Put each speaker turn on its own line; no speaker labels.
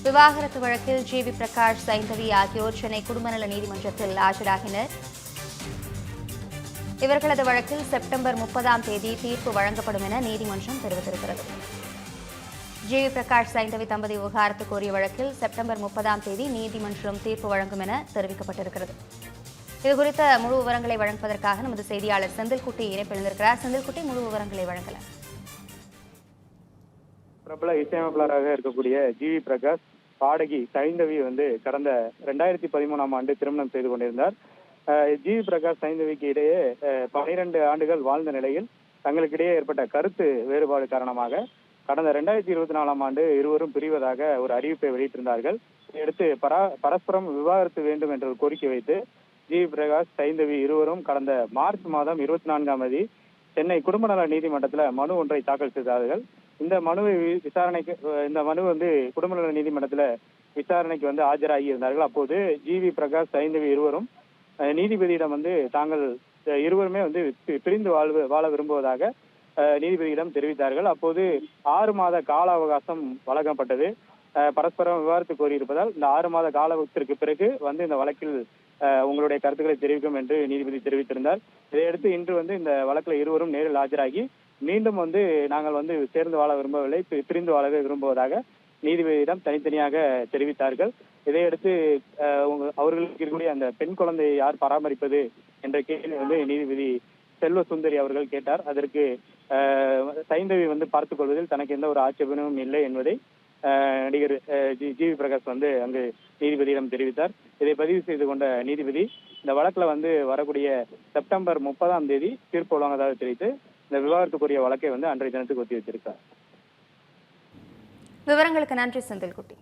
விவாகரத்து வழக்கில் ஜி.வி. பிரகாஷ், சைந்தவி ஆகியோர் சென்னை குடும்ப நல நீதிமன்றத்தில் ஆஜராகினர். இவர்களது வழக்கில் செப்டம்பர் 30ஆம் தேதி தீர்ப்பு வழங்கப்படும் என நீதிமன்றம் தெரிவித்திருக்கிறது. ஜி.வி. பிரகாஷ், சைந்தவி தம்பதி விவகாரத்து கோரிய வழக்கில் செப்டம்பர் 30ஆம் தேதி நீதிமன்றம் தீர்ப்பு வழங்கும் என தெரிவிக்கப்பட்டிருக்கிறது. இதுகுறித்த முழு விவரங்களை வழங்குவதற்காக நமது செய்தியாளர் செந்தில்குட்டி இணைப்பில் இருக்கிறார். செந்தில்குட்டி, முழு விவரங்களை வழங்கலாம்.
பிரபல இசையமைப்பாளராக இருக்கக்கூடிய ஜி.வி. பிரகாஷ் பாடகி சைந்தவி கடந்த 2013ஆம் ஆண்டு திருமணம் செய்து கொண்டிருந்தார். ஜி.வி. பிரகாஷ் சைந்தவிக்கு இடையே 12 ஆண்டுகள் வாழ்ந்த நிலையில் தங்களுக்கிடையே ஏற்பட்ட கருத்து வேறுபாடு காரணமாக கடந்த 2024ஆம் ஆண்டு இருவரும் பிரிவதாக ஒரு அறிவிப்பை வெளியிட்டிருந்தார்கள். இதையடுத்து பரஸ்பரம் விவாகரத்து வேண்டும் என்ற கோரிக்கை வைத்து ஜி.வி. பிரகாஷ் சைந்தவி இருவரும் கடந்த மார்ச் மாதம் 24ஆம் தேதி சென்னை குடும்ப நல நீதிமன்றத்தில் மனு ஒன்றை தாக்கல் செய்தார்கள். இந்த மனுவை விசாரணைக்கு குடும்ப நல நீதிமன்றத்தில் விசாரணைக்கு ஆஜராகி இருந்தார்கள். அப்போது ஜி.வி. பிரகாஷ் சைந்தவி இருவரும் நீதிபதியிடம் தாங்கள் இருவருமே பிரிந்து வாழ விரும்புவதாக நீதிபதியிடம் தெரிவித்தார்கள். அப்போது 6 மாத கால அவகாசம் வழங்கப்பட்டது. பரஸ்பரம் விவாகரத்து கோரியிருப்பதால் இந்த 6 மாத காலத்திற்கு பிறகு இந்த வழக்கில் உங்களுடைய கருத்துக்களை தெரிவிக்கும் என்று நீதிபதி தெரிவித்திருந்தார். இதையடுத்து இன்று இந்த வழக்கில் இருவரும் நேரில் ஆஜராகி மீண்டும் நாங்கள் சேர்ந்து வாழ விரும்பவில்லை, பிரிந்து வாழவே விரும்புவதாக நீதிபதியிடம் தனித்தனியாக தெரிவித்தார்கள். இதையடுத்து அவர்களுக்கு இருக்கக்கூடிய அந்த பெண் குழந்தையை யார் பராமரிப்பது என்ற கேள்வி நீதிபதி செல்வ சுந்தரி அவர்கள் கேட்டார். அதற்கு சைந்தவி பார்த்துக் கொள்வதில் தனக்கு எந்த ஒரு ஆட்சேபனமும் இல்லை என்பதை நடிகர் ஜி.வி. பிரகாஷ் அங்கு நீதிபதியிடம் தெரிவித்தார். இதை பதிவு செய்து கொண்ட நீதிபதி இந்த வழக்குல வரக்கூடிய செப்டம்பர் 30ஆம் தேதி தீர்ப்பு வழங்குவதாக தெரிவித்து இந்த விவாகரத்துக்குரிய வழக்கை அன்றைய தினத்துக்கு ஒத்தி வச்சிருக்கார்.
விவரங்களுக்கு நன்றி செந்தில்குட்டி.